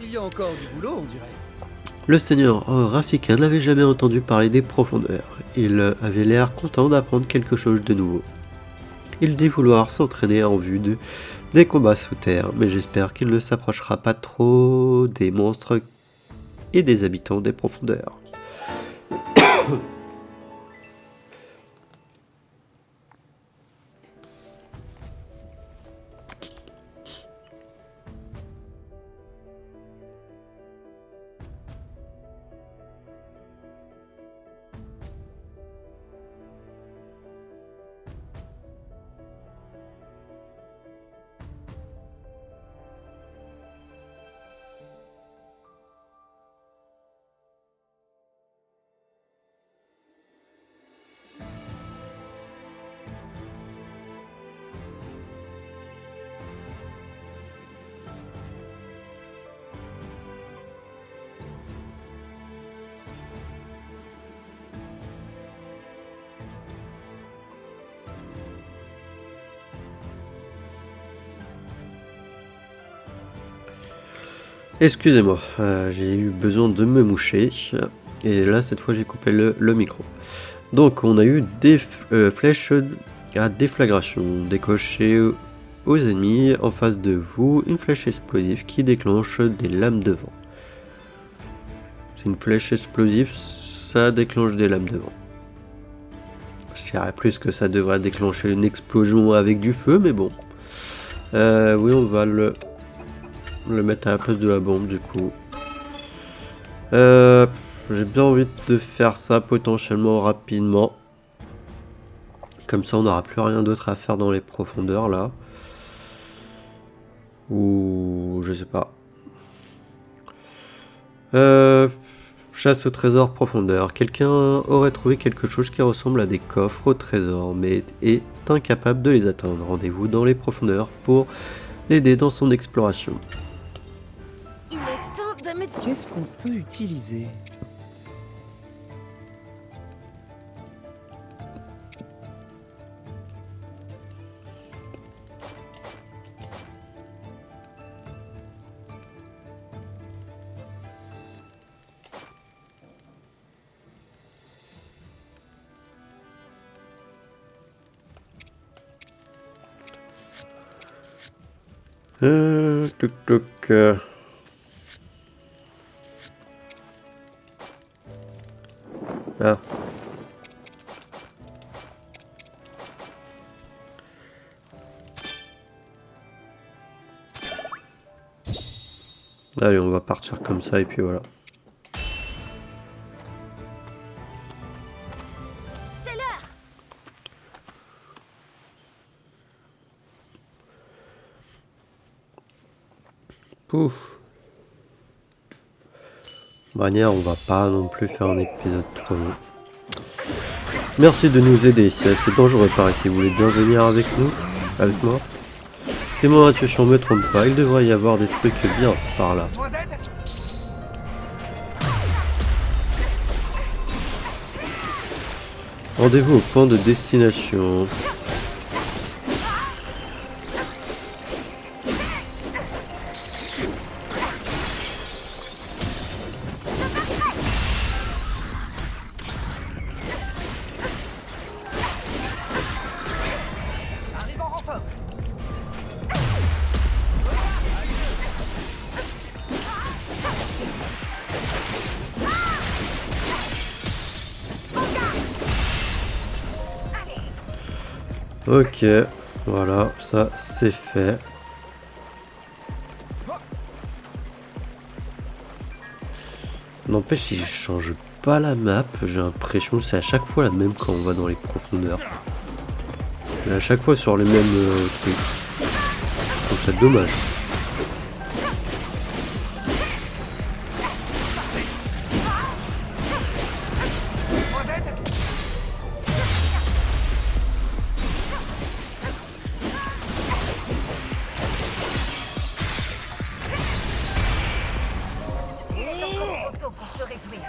Il y a encore du boulot, on dirait. Le seigneur Rafika n'avait jamais entendu parler des profondeurs. Il avait l'air content d'apprendre quelque chose de nouveau. Il dit vouloir s'entraîner en vue des combats sous terre, mais j'espère qu'il ne s'approchera pas trop des monstres et des habitants des profondeurs. Excusez-moi, j'ai eu besoin de me moucher, et là cette fois j'ai coupé le micro. Donc on a eu des flèches à déflagration, décochez aux ennemis en face de vous une flèche explosive qui déclenche des lames de vent. C'est une flèche explosive, ça déclenche des lames de vent. Je dirais plus que ça devrait déclencher une explosion avec du feu, mais bon. Oui, on va le mettre à la place de la bombe du coup. J'ai bien envie de faire ça potentiellement rapidement. Comme ça on n'aura plus rien d'autre à faire dans les profondeurs là. Ou je sais pas. Chasse au trésor profondeur. Quelqu'un aurait trouvé quelque chose qui ressemble à des coffres au trésor, mais est incapable de les atteindre. Rendez-vous dans les profondeurs pour l'aider dans son exploration. Il est temps de mettre... Qu'est-ce qu'on peut utiliser? Toc toc. Ah. Allez, on va partir comme ça et puis voilà. C'est l'heure. Pouf. De manière, on va pas non plus faire un épisode trop long. Merci de nous aider. Si c'est dangereux par ici, vous voulez bien venir avec nous, avec moi. Si mon intuition me trompe pas, il devrait y avoir des trucs bien par là. Besoin d'aide? Rendez-vous au point de destination. Arrive en renfort. Ok, voilà, ça c'est fait. N'empêche, si je change pas la map, j'ai l'impression que c'est à chaque fois la même quand on va dans les profondeurs. Et à chaque fois sur les mêmes trucs. Je trouve ça dommage. Besoin d'aide? Il est encore trop tôt pour se réjouir.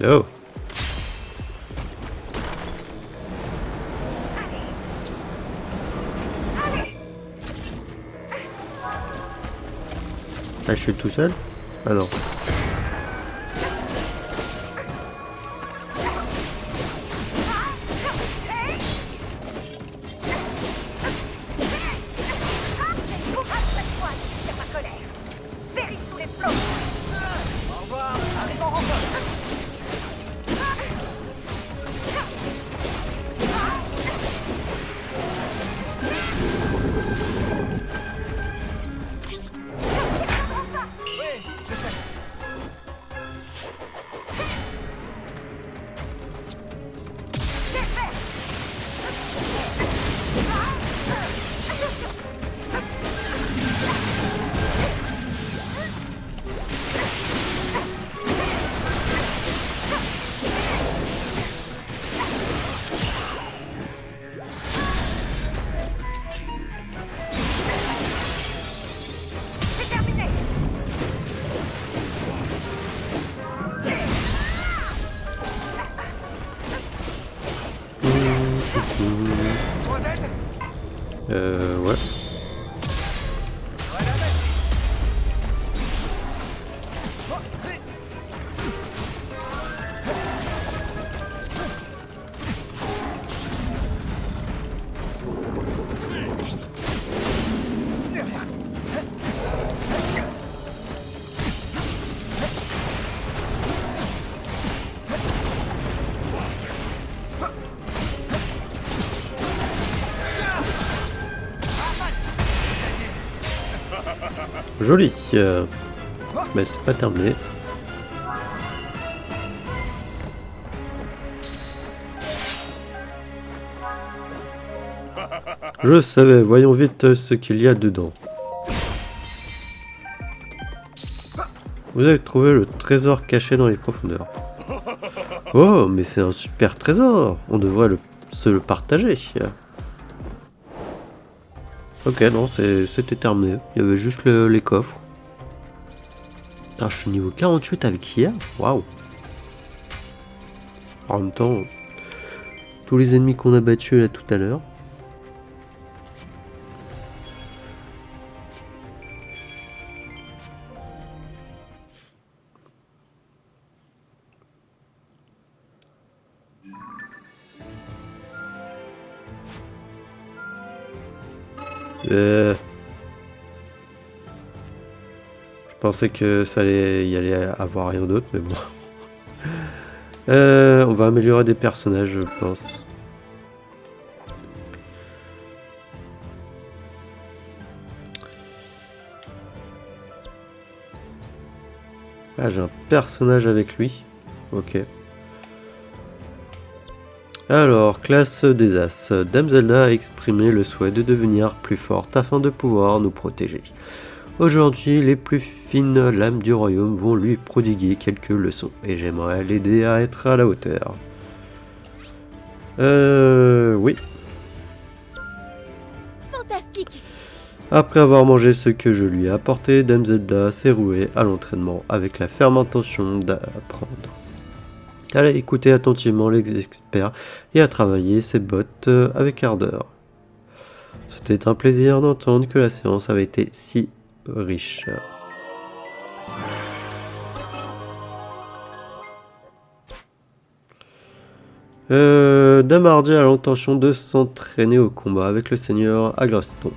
Oh. Ah, je suis tout seul? Ah non. Achète-toi, subir ma colère. Péris sous les flots. Au revoir. Arrive en renfort. Oui, je sais. C'est terminé. Besoin d'aide? Ouais. Voilà, vas-y. Joli. Mais c'est pas terminé. Je savais, voyons vite ce qu'il y a dedans. Vous avez trouvé le trésor caché dans les profondeurs. Oh, mais c'est un super trésor. On devrait se le partager. Ok, non, c'était terminé. Il y avait juste les coffres. Putain, je suis niveau 48 avec IA. Waouh. En même temps, tous les ennemis qu'on a battus là tout à l'heure. Je pensais que ça allait y aller avoir rien d'autre, mais bon. On va améliorer des personnages, je pense. Ah, j'ai un personnage avec lui. Ok. Alors, classe des As. Dame Zelda a exprimé le souhait de devenir plus forte afin de pouvoir nous protéger. Aujourd'hui, les plus fines lames du royaume vont lui prodiguer quelques leçons, et j'aimerais l'aider à être à la hauteur. Oui. Fantastique! Après avoir mangé ce que je lui ai apporté, Dame Zelda s'est rouée à l'entraînement avec la ferme intention d'apprendre. Elle a écouté attentivement les experts et a travaillé ses bottes avec ardeur. C'était un plaisir d'entendre que la séance avait été si riche. Dame Hardy a l'intention de s'entraîner au combat avec le seigneur Agraston,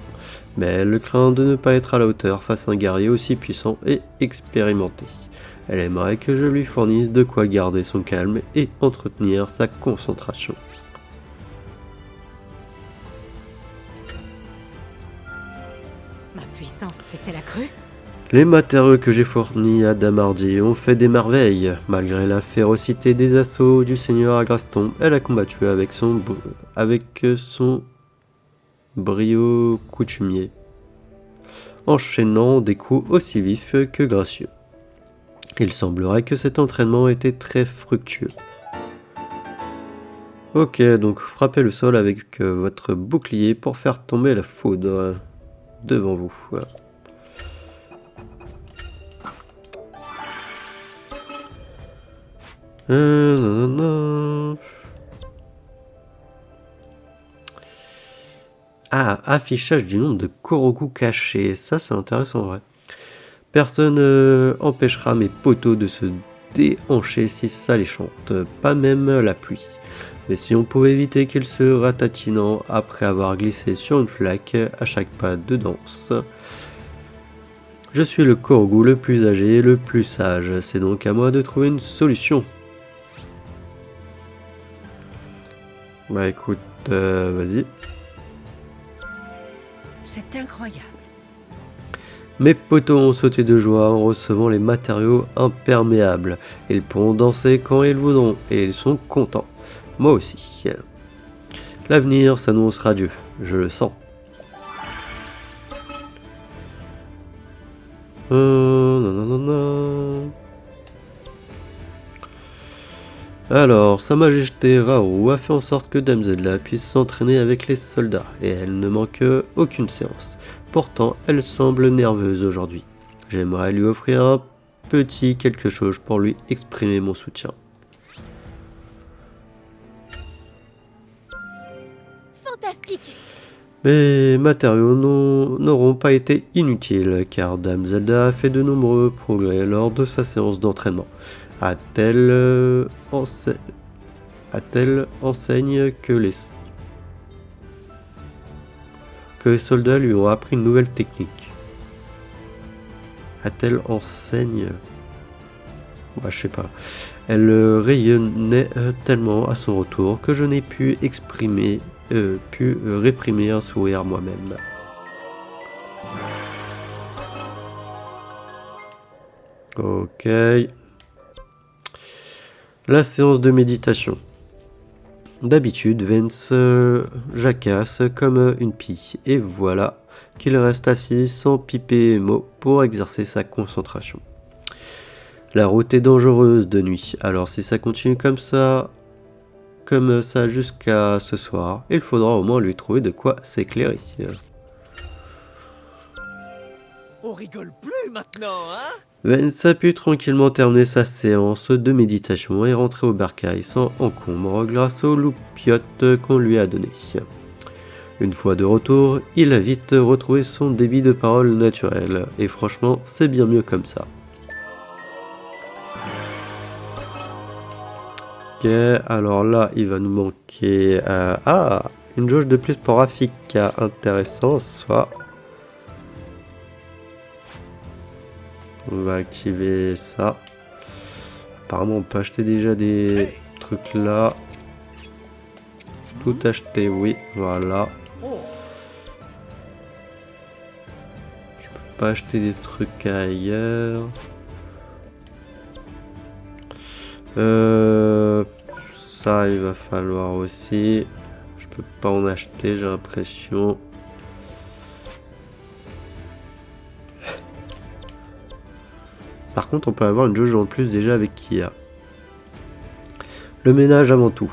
mais elle craint de ne pas être à la hauteur face à un guerrier aussi puissant et expérimenté. Elle aimerait que je lui fournisse de quoi garder son calme et entretenir sa concentration. Ma puissance, c'était la crue? Les matériaux que j'ai fournis à Dame Hardy ont fait des merveilles. Malgré la férocité des assauts du seigneur Agraston, elle a combattu avec son brio coutumier, enchaînant des coups aussi vifs que gracieux. Il semblerait que cet entraînement était très fructueux. Ok, donc frappez le sol avec votre bouclier pour faire tomber la foudre devant vous. Voilà. Ah, affichage du nombre de Korogu cachés. Ça, c'est intéressant, en vrai. Personne empêchera mes poteaux de se déhancher si ça les chante, pas même la pluie. Mais si on pouvait éviter qu'ils se ratatinant après avoir glissé sur une flaque à chaque pas de danse. Je suis le Korogu le plus âgé et le plus sage, c'est donc à moi de trouver une solution. Bah écoute, vas-y. C'est incroyable. Mes poteaux ont sauté de joie en recevant les matériaux imperméables. Ils pourront danser quand ils voudront et ils sont contents. Moi aussi. L'avenir s'annonce radieux, je le sens. Alors, Sa Majesté Raoult a fait en sorte que Dame Zelda puisse s'entraîner avec les soldats et elle ne manque aucune séance. Pourtant, elle semble nerveuse aujourd'hui. J'aimerais lui offrir un petit quelque chose pour lui exprimer mon soutien. Fantastique! Mes matériaux n'auront pas été inutiles car Dame Zelda a fait de nombreux progrès lors de sa séance d'entraînement. A-t-elle enseigne que les soldats lui ont appris une nouvelle technique. A-t-elle enseigne? Bah, je sais pas. Elle rayonnait tellement à son retour que je n'ai pu réprimer un sourire moi-même. Ok. La séance de méditation. D'habitude, Vance jacasse comme une pie, et voilà qu'il reste assis sans piper mot pour exercer sa concentration. La route est dangereuse de nuit, alors si ça continue comme ça jusqu'à ce soir, il faudra au moins lui trouver de quoi s'éclairer. On rigole plus maintenant, hein? Vance a pu tranquillement terminer sa séance de méditation et rentrer au bercail sans encombre grâce aux loupiottes qu'on lui a données. Une fois de retour, il a vite retrouvé son débit de parole naturel, et franchement, c'est bien mieux comme ça. Ok, alors là, il va nous manquer... une jauge de plus pour Rafika, intéressant, soit... On va activer ça. Apparemment, on peut acheter déjà des trucs là. Tout acheter, oui, voilà. Je peux pas acheter des trucs ailleurs. Ça, il va falloir aussi. Je peux pas en acheter, j'ai l'impression. Par contre, on peut avoir une jauge en plus déjà avec Kia. Le ménage avant tout.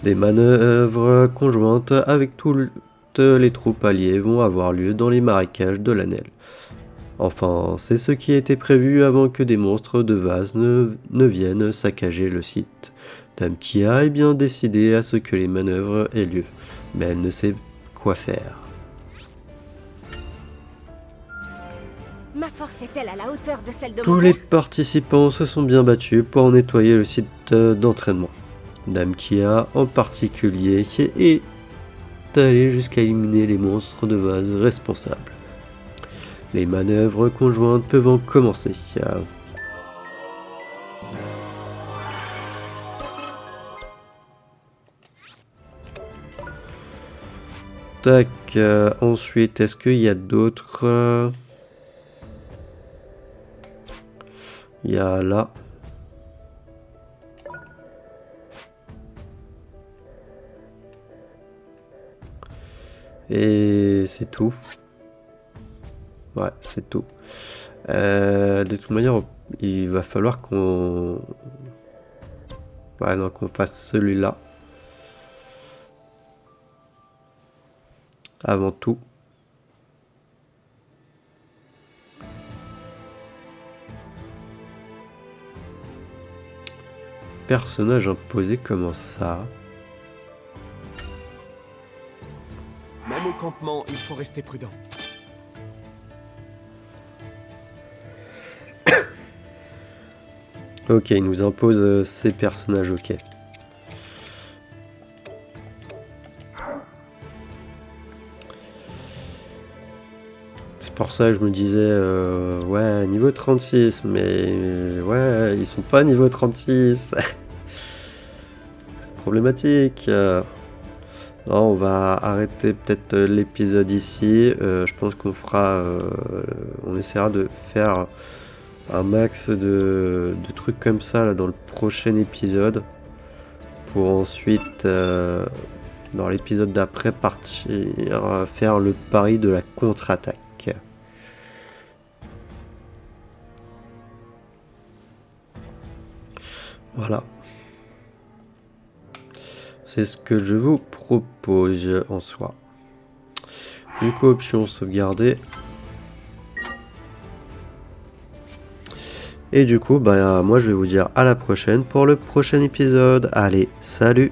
Des manœuvres conjointes avec toutes les troupes alliées vont avoir lieu dans les marécages de l'Anel. Enfin, c'est ce qui était prévu avant que des monstres de vase ne viennent saccager le site. Dame Kia est bien décidée à ce que les manœuvres aient lieu, mais elle ne sait quoi faire. Ma force est-elle à la hauteur de celle de Tous mon les père? participants se sont bien battus pour nettoyer le site d'entraînement. Dame Kia en particulier est allée jusqu'à éliminer les monstres de vase responsables. Les manœuvres conjointes peuvent commencer. Tac, ensuite, est-ce qu'il y a d'autres... Il y a là. Et c'est tout. Ouais, c'est tout. De toute manière, il va falloir qu'on... Ouais, non, qu'on fasse celui-là. Avant tout. Personnage imposé, comment ça? Même au campement, il faut rester prudent. Ok, il nous impose ces personnages, ok. C'est pour ça que je me disais, ouais, niveau 36, mais ouais, ils sont pas niveau 36. C'est problématique. Non, on va arrêter peut-être l'épisode ici. Je pense qu'on fera... on essaiera de faire un max de trucs comme ça là, dans le prochain épisode. Pour ensuite, dans l'épisode d'après, partir faire le pari de la contre-attaque. Voilà. C'est ce que je vous propose en soi. Du coup, option sauvegarder. Et du coup, bah, moi je vais vous dire à la prochaine pour le prochain épisode. Allez, salut!